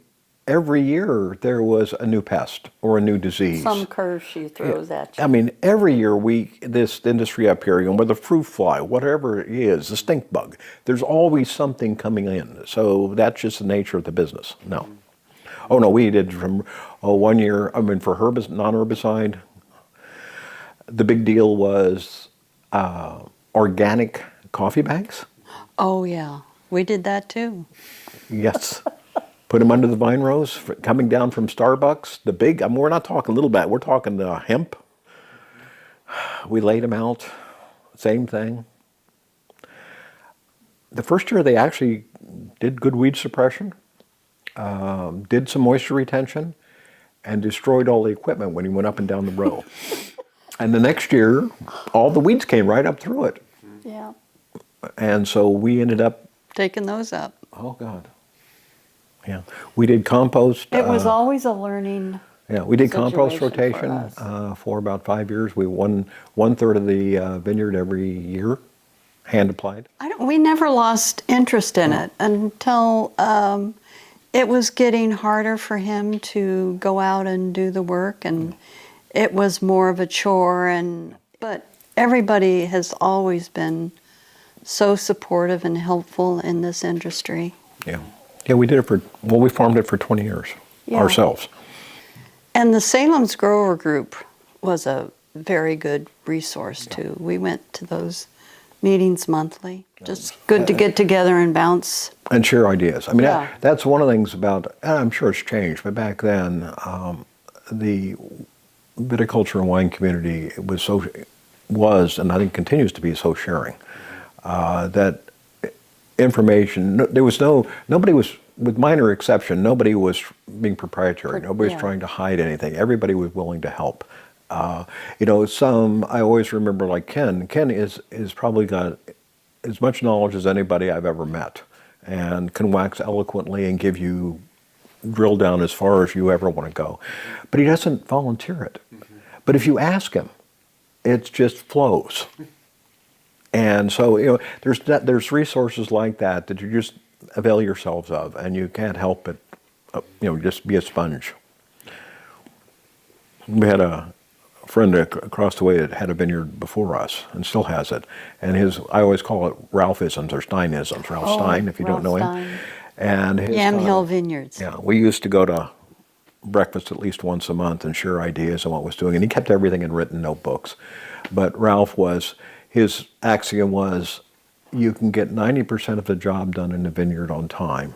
every year there was a new pest or a new disease. Some curve she throws at you. I mean, every year this industry up here, whether the fruit fly, whatever it is, the stink bug, there's always something coming in. So that's just the nature of the business. No. Oh no, we did from 1 year, for non-herbicide, the big deal was organic coffee bags. Oh yeah, we did that too. Yes. Put them under the vine rows, coming down from Starbucks. The big, we're not talking little bag, we're talking the hemp. We laid them out, same thing. The first year they actually did good weed suppression, did some moisture retention, and destroyed all the equipment when he went up and down the row. And the next year, all the weeds came right up through it. Yeah. And so we ended up, Taking those up. oh God. Yeah. We did compost. It was always a learning. Yeah, we did compost situation for rotation us. for about 5 years. We won 1/3 of the vineyard every year, hand applied. We never lost interest in it until it was getting harder for him to go out and do the work, and it was more of a chore. But everybody has always been so supportive and helpful in this industry. Yeah. Yeah, we did it we farmed it for 20 years ourselves. And the Salem's Grower Group was a very good resource too. We went to those meetings monthly. Just good to get together and bounce. And share ideas. I mean, Yeah. that's one of the things about, and I'm sure it's changed, but back then, the viticulture and wine community was, and I think continues to be so sharing, that information, nobody was, with minor exception, nobody was being proprietary. Nobody was trying to hide anything. Everybody was willing to help. I always remember like Ken. Ken is probably got as much knowledge as anybody I've ever met, and can wax eloquently and give you drill down as far as you ever want to go. But he doesn't volunteer it. But if you ask him, it just flows. And so, there's resources like that you just avail yourselves of, and you can't help but, just be a sponge. We had a friend across the way that had a vineyard before us and still has it. And I always call it Ralphisms or Steinisms. Ralph Stein, if you don't know him. And Yamhill Vineyards. Yeah, we used to go to breakfast at least once a month and share ideas on what was doing. And he kept everything in written notebooks. But his axiom was, you can get 90% of the job done in the vineyard on time.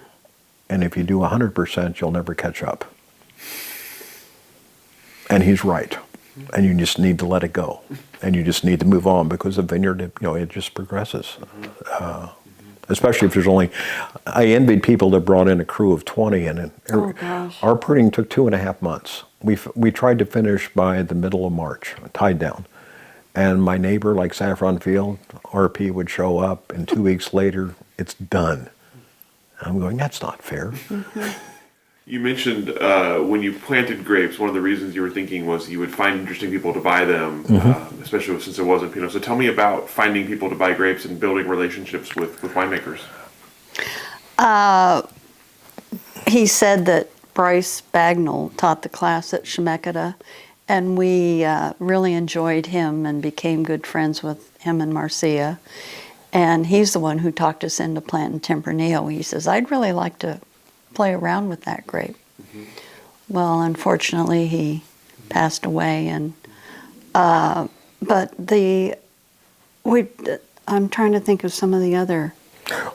And if you do 100%, you'll never catch up. And he's right. And you just need to let it go. And you just need to move on, because the vineyard, it just progresses. Especially if I envied people that brought in a crew of 20, and our pruning took 2.5 months. We tried to finish by the middle of March, tied down. And my neighbor, like Saffron Field, RP would show up, and 2 weeks later, it's done. I'm going, that's not fair. You mentioned when you planted grapes, one of the reasons you were thinking was you would find interesting people to buy them, especially since it wasn't Pinot. So tell me about finding people to buy grapes and building relationships with winemakers. He said that Bryce Bagnall taught the class at Chemeketa, and we really enjoyed him and became good friends with him and Marcia. And he's the one who talked us into planting Tempranillo. He says, I'd really like to play around with that grape. Well, unfortunately, he passed away, and I'm trying to think of some of the other.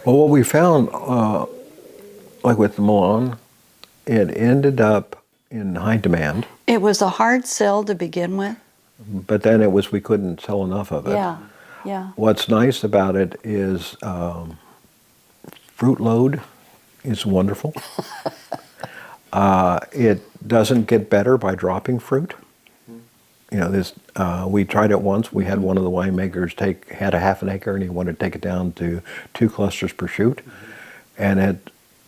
Well, what we found, like with the Milan, it ended up in high demand. It was a hard sell to begin with. But then we couldn't sell enough of it. Yeah. What's nice about it is fruit load is wonderful. It doesn't get better by dropping fruit. We tried it once. We had one of the winemakers had a half an acre, and he wanted to take it down to 2 clusters per shoot, and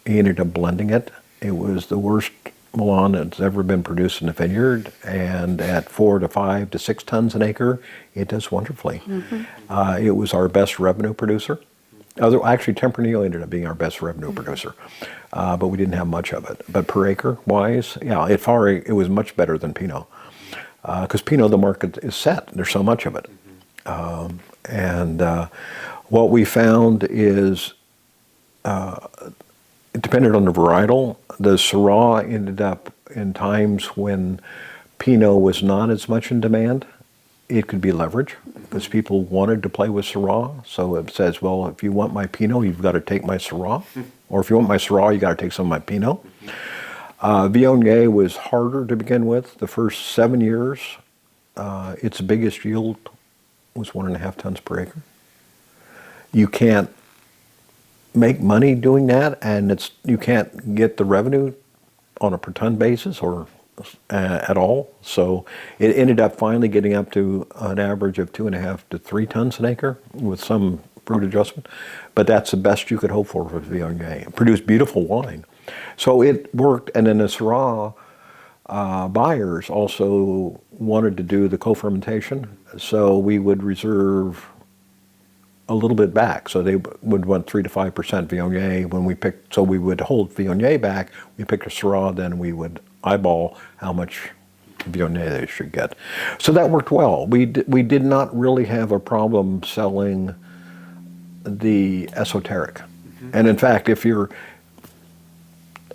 he ended up blending it. It was the worst Milan that's ever been produced in the vineyard, and at 4 to 5 to 6 tons an acre, it does wonderfully. It was our best revenue producer. Actually, Tempranillo ended up being our best revenue producer, but we didn't have much of it. But per acre wise, it was much better than Pinot, because Pinot, the market is set. There's so much of it. What we found is, it depended on the varietal. The Syrah ended up in times when Pinot was not as much in demand. It could be leverage, because people wanted to play with Syrah. So it says, well, if you want my Pinot, you've got to take my Syrah. Or if you want my Syrah, you got to take some of my Pinot. Viognier was harder to begin with. The first 7 years, its biggest yield was 1.5 tons per acre. You can't make money doing that, and you can't get the revenue on a per ton basis or at all. So it ended up finally getting up to an average of 2.5 to 3 tons an acre with some fruit adjustment. But that's the best you could hope for Viognier. It produced beautiful wine. So it worked. And then the Syrah buyers also wanted to do the co-fermentation. So we would reserve a little bit back. So they would want 3 to 5% Viognier when we picked. So we would hold Viognier back. We picked a Syrah, then we would eyeball how much Viognier they should get. So that worked well. We did not really have a problem selling the esoteric. And in fact, if you're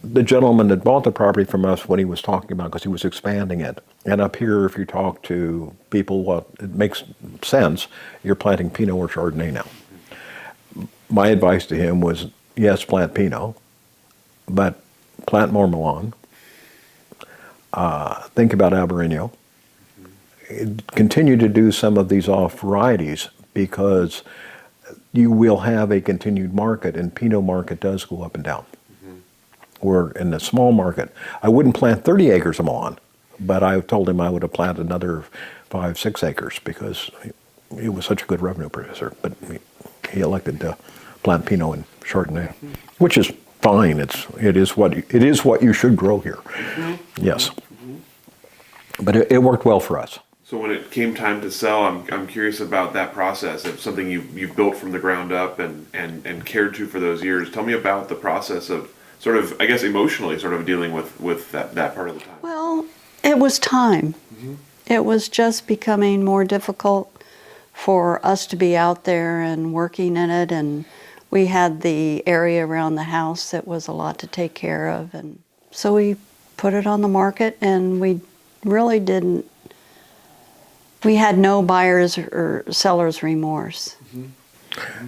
the gentleman that bought the property from us, when he was talking about, because he was expanding it, and up here, if you talk to people, well, it makes sense, you're planting Pinot or Chardonnay now. My advice to him was, yes, plant Pinot, but plant more Milan. Think about Albarino. Continue to do some of these off varieties, because you will have a continued market, and Pinot market does go up and down. We're in the small market. I wouldn't plant 30 acres of Milan, but I told him I would have planted another 5, 6 acres because he was such a good revenue producer. But he elected to plant Pinot and Chardonnay, which is fine. It is what you should grow here. Yes, but it worked well for us. So when it came time to sell, I'm curious about that process. It's something you've built from the ground up and cared to for those years. Tell me about the process of sort of, I guess, emotionally sort of dealing with that part of the time. Well, it was time. It was just becoming more difficult for us to be out there and working in it, and we had the area around the house that was a lot to take care of, and so we put it on the market, and we really didn't, we had no buyer's or seller's remorse.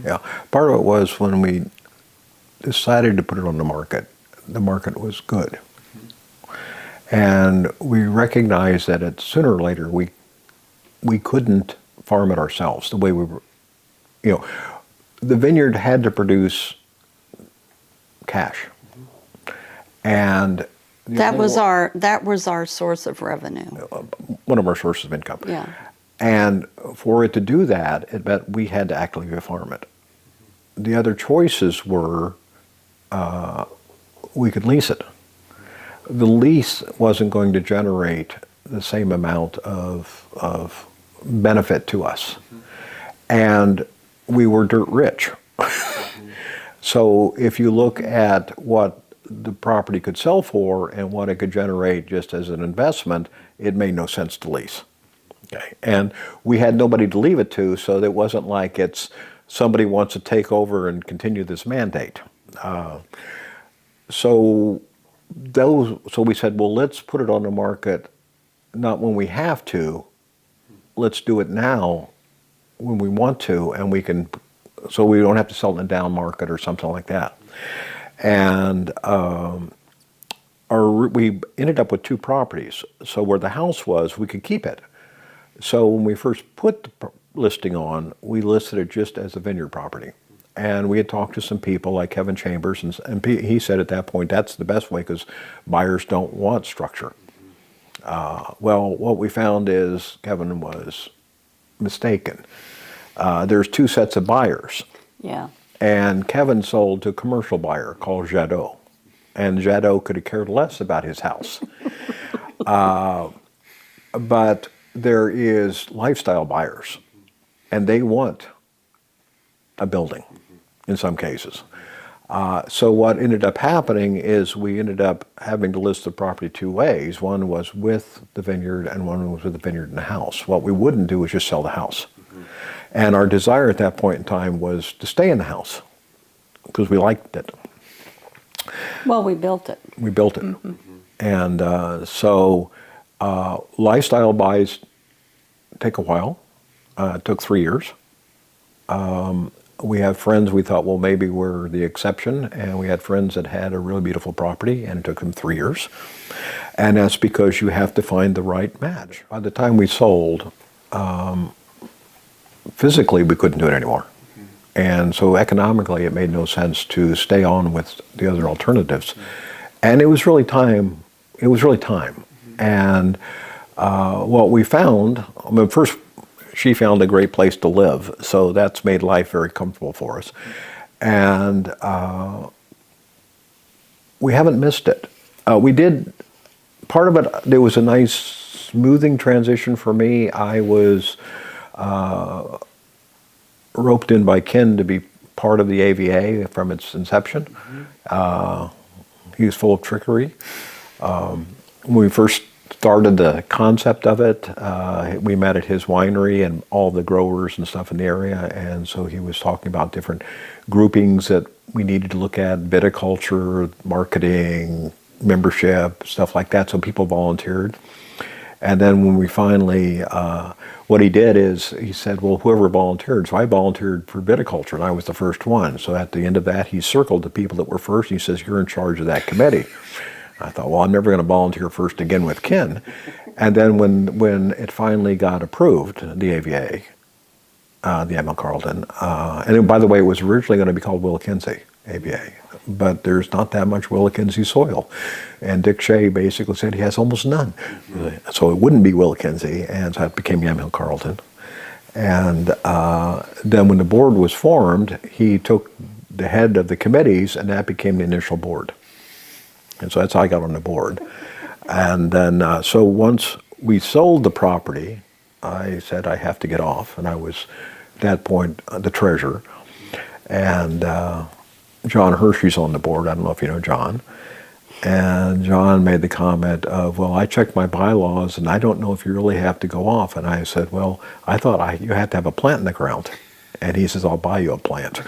Yeah, part of it was when we decided to put it on the market was good. And we recognized that sooner or later we couldn't farm it ourselves the way we were, the vineyard had to produce cash. And that was our source of revenue. One of our sources of income. Yeah. And for it to do that, it meant we had to actively farm it. The other choices were we could lease it. The lease wasn't going to generate the same amount of benefit to us. And we were dirt rich. So if you look at what the property could sell for and what it could generate just as an investment, it made no sense to lease. Okay. And we had nobody to leave it to, so it wasn't like it's somebody wants to take over and continue this mandate. So we said, well, let's put it on the market, not when we have to. Let's do it now when we want to, and we can, so we don't have to sell it in a down market or something like that. And we ended up with 2 properties. So where the house was, we could keep it. So when we first put the listing on, we listed it just as a vineyard property. And we had talked to some people like Kevin Chambers, and he said at that point, that's the best way because buyers don't want structure. Well, what we found is Kevin was mistaken. There's 2 sets of buyers. Yeah. And Kevin sold to a commercial buyer called Jadot. And Jadot could have cared less about his house. But there is lifestyle buyers, and they want a building in some cases. So what ended up happening is we ended up having to list the property 2 ways. One was with the vineyard and one was with the vineyard and the house. What we wouldn't do was just sell the house. And our desire at that point in time was to stay in the house because we liked it. Well, we built it. We built it. And so lifestyle buys take a while. It took 3 years. We have friends, we thought, well, maybe we're the exception, and we had friends that had a really beautiful property, and it took them 3 years. And that's because you have to find the right match. By the time we sold, physically we couldn't do it anymore. And so economically it made no sense to stay on with the other alternatives. And it was really time. And what we found, I mean, first, she found a great place to live, so that's made life very comfortable for us. And we haven't missed it. We did, part of it, there was a nice smoothing transition for me. I was roped in by Ken to be part of the AVA from its inception. He was full of trickery. When we first started the concept of it, we met at his winery and all the growers and stuff in the area, and so he was talking about different groupings that we needed to look at, viticulture, marketing, membership, stuff like that, so people volunteered. And then when we finally, what he did is he said, well, whoever volunteered, so I volunteered for viticulture, and I was the first one. So at the end of that, he circled the people that were first, and he says, you're in charge of that committee. I thought, well, I'm never going to volunteer first again with Ken. And then when it finally got approved, the AVA, the Emma Carlton, and by the way, it was originally going to be called Wilkinzie AVA, but there's not that much Wilkinzie soil. And Dick Shea basically said he has almost none. So it wouldn't be Wilkinzie, and so it became Emma Carlton. And then when the board was formed, he took the head of the committees, and that became the initial board. And so that's how I got on the board. And then, so once we sold the property, I said I have to get off. And I was, at that point, the treasurer. And John Hershey's on the board. I don't know if you know John. And John made the comment of, well, I checked my bylaws, and I don't know if you really have to go off. And I said, well, I thought you had to have a plant in the ground. And he says, I'll buy you a plant.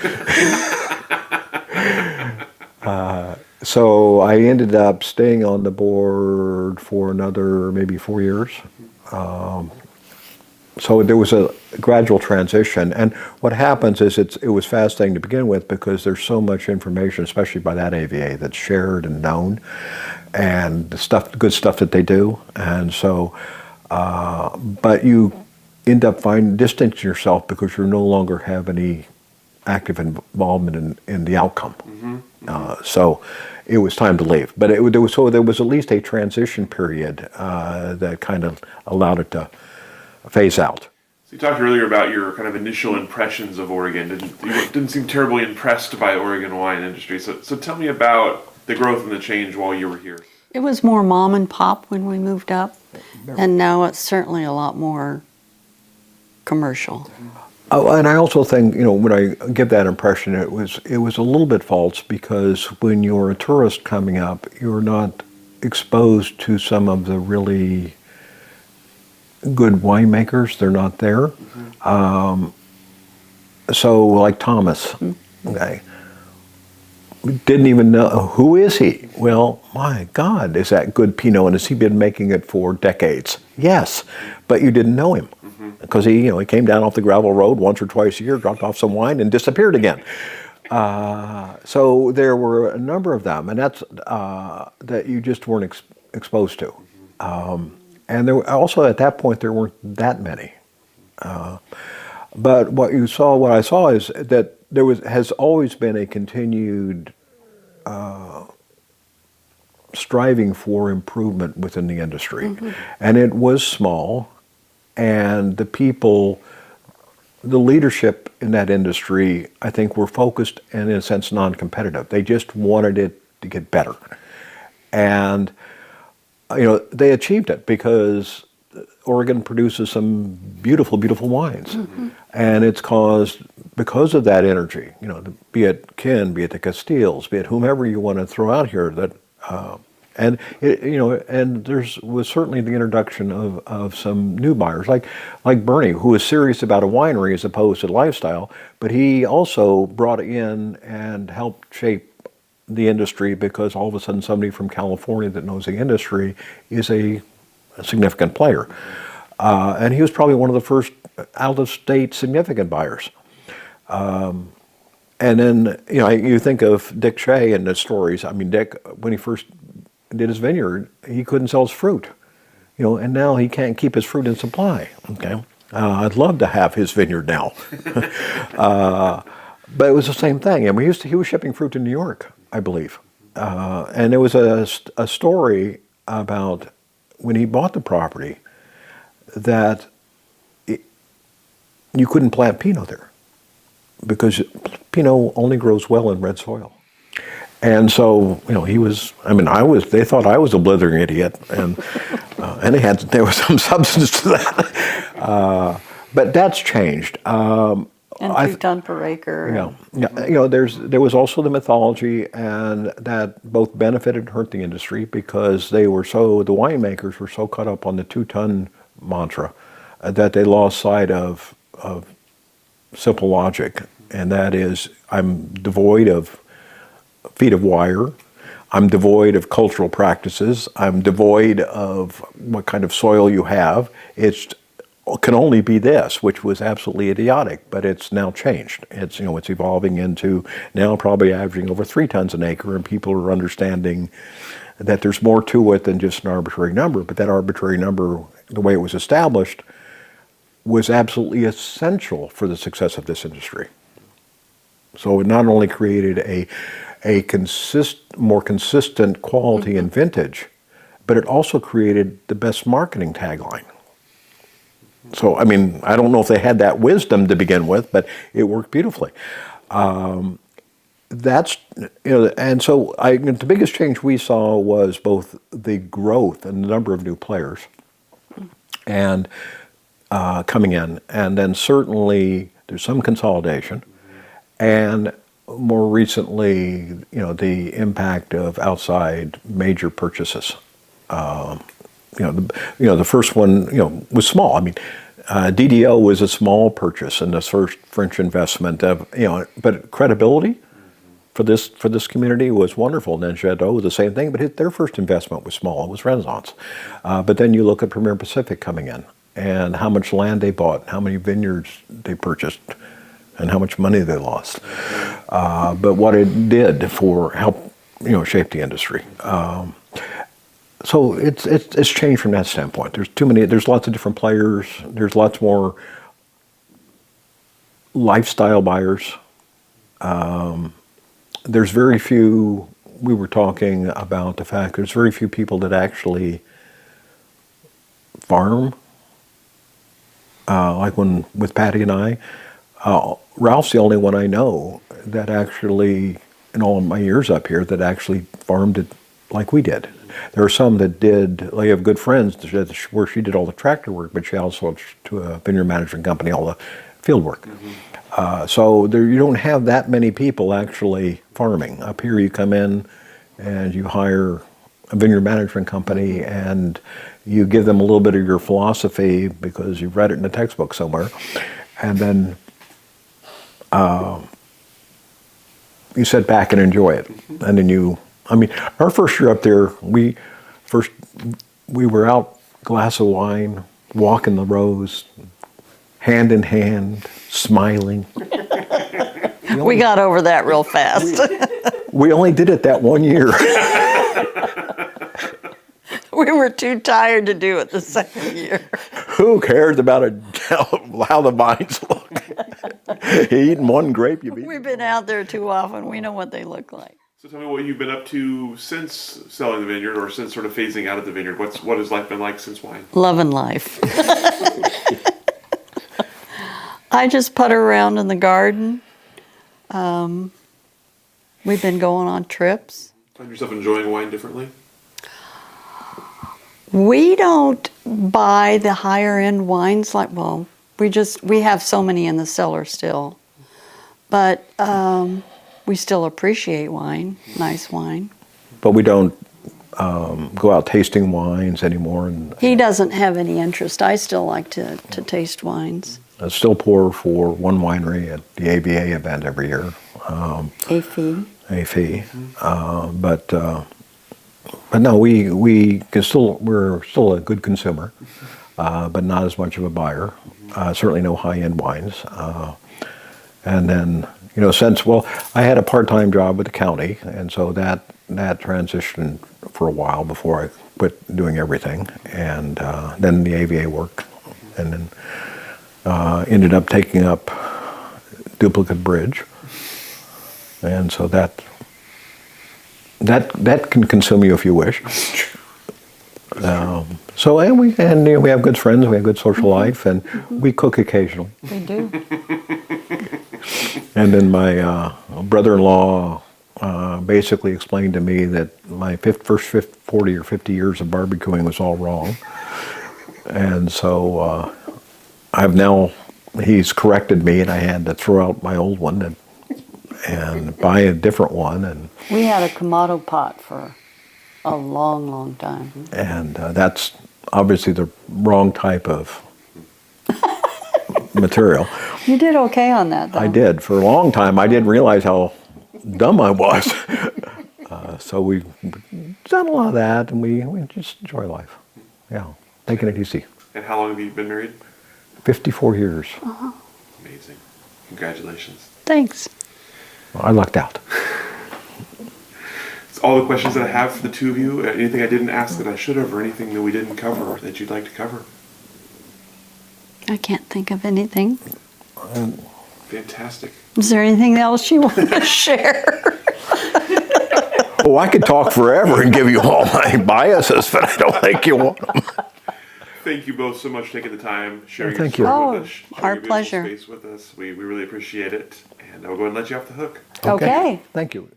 So I ended up staying on the board for another maybe 4 years. So there was a gradual transition. And what happens is it was fascinating to begin with because there's so much information, especially by that AVA, that's shared and known, and the good stuff that they do. And so, but you end up distancing yourself because you no longer have any active involvement in the outcome. So it was time to leave. But there was at least a transition period that kind of allowed it to phase out. So you talked earlier about your kind of initial impressions of Oregon. You didn't seem terribly impressed by Oregon wine industry. So tell me about the growth and the change while you were here. It was more mom and pop when we moved up, and now it's certainly a lot more commercial. Oh, and I also think, when I give that impression, it was a little bit false because when you're a tourist coming up, you're not exposed to some of the really good winemakers. They're not there. So like Thomas, okay, we didn't even know, who is he? Well, my God, is that good Pinot, and has he been making it for decades? Yes, but you didn't know him. Because he came down off the gravel road once or twice a year, dropped off some wine, and disappeared again. So there were a number of them, and that's that you just weren't exposed to. And there also at that point there weren't that many. But what I saw is that has always been a continued striving for improvement within the industry, and it was small. And the people, the leadership in that industry, I think, were focused and, in a sense, non-competitive. They just wanted it to get better. And, they achieved it because Oregon produces some beautiful, beautiful wines. And it's because of that energy, be it Ken, be it the Castiles, be it whomever you want to throw out here, that and there was certainly the introduction of some new buyers, like Bernie, who was serious about a winery as opposed to lifestyle, but he also brought in and helped shape the industry because all of a sudden somebody from California that knows the industry is a significant player, and he was probably one of the first out-of-state significant buyers. And then you think of Dick Shea and the stories. I mean, Dick, when he first did his vineyard, he couldn't sell his fruit, and now he can't keep his fruit in supply. Okay, I'd love to have his vineyard now, but it was the same thing. And he was shipping fruit to New York, I believe, and there was a story about when he bought the property that you couldn't plant Pinot there because Pinot only grows well in red soil. And so, he was, they thought I was a blithering idiot, and there was some substance to that. But that's changed. And 2 ton per acre. Yeah. There was also the mythology, and that both benefited and hurt the industry because the winemakers were so caught up on the 2-ton mantra that they lost sight of simple logic, and that is, I'm devoid of feet of wire, I'm devoid of cultural practices, I'm devoid of what kind of soil you have. It can only be this, which was absolutely idiotic, but it's now changed. It's it's evolving into now probably averaging over 3 tons an acre, and people are understanding that there's more to it than just an arbitrary number. But that arbitrary number, the way it was established, was absolutely essential for the success of this industry. So it not only created a more consistent quality and vintage, but it also created the best marketing tagline. So, I don't know if they had that wisdom to begin with, but it worked beautifully. And so the biggest change we saw was both the growth and the number of new players and coming in, and then certainly there's some consolidation, and more recently, the impact of outside major purchases. The first one, was small. DDO was a small purchase and the first French investment but credibility for this community was wonderful. And then Jadot was the same thing, but their first investment was small. It was Renaissance. But then you look at Premier Pacific coming in and how much land they bought, how many vineyards they purchased, and how much money they lost. But what it did for help, shape the industry. So it's changed from that standpoint. There's lots of different players. There's lots more lifestyle buyers. There's very few, we were talking about the fact there's very few people that actually farm. Like with Patty and I, Ralph's the only one I know that actually, in all of my years up here, that actually farmed it like we did. There are some that did. I have good friends where she did all the tractor work, but she also to a vineyard management company all the field work. So you don't have that many people actually farming. Up here, you come in and you hire a vineyard management company, and you give them a little bit of your philosophy because you've read it in a textbook somewhere, and then you sit back and enjoy it. And then our first year up there, we were out, glass of wine, walking the rows, hand in hand, smiling. We got over that real fast. We only did it that one year. We were too tired to do it the second year. Who cares about how the vines look? Eating one grape, We've been out there too often. We know what they look like. So tell me what you've been up to since selling the vineyard, or since sort of phasing out of the vineyard. What has life been like since wine? Loving life. I just putter around in the garden. We've been going on trips. Find yourself enjoying wine differently? We don't buy the higher end wines we have so many in the cellar still. But we still appreciate wine, nice wine. But we don't go out tasting wines anymore. He doesn't have any interest. I still like to taste wines. I still pour for one winery at the AVA event every year. AFI. But no, we're still a good consumer, but not as much of a buyer. Certainly no high-end wines. And then, I had a part-time job with the county, and so that transitioned for a while before I quit doing everything. And then the AVA work, and then ended up taking up duplicate bridge. And so that can consume you if you wish. So we have good friends. We have good social life, and we cook occasionally. We do. And then my brother-in-law basically explained to me that my first 40 or 50 years of barbecuing was all wrong. And so he's corrected me, and I had to throw out my old one and buy a different one. And We had a Kamado pot for a long, long time. that's obviously the wrong type of material. You did okay on that, though. I did. For a long time, I didn't realize how dumb I was. So we've done a lot of that, and we just enjoy life. Yeah, taking it easy. And how long have you been married? 54 years. Amazing. Congratulations. Thanks. I lucked out. It's all the questions that I have for the two of you. Anything I didn't ask that I should have, or anything that we didn't cover that you'd like to cover? I can't think of anything. Fantastic. Is there anything else you want to share? Oh, I could talk forever and give you all my biases, but I don't think you want them. Thank you both so much for taking the time, sharing Thank your you. story with us, sharing our your beautiful pleasure. space with us. We really appreciate it, and I'll go ahead and let you off the hook. Okay. Thank you.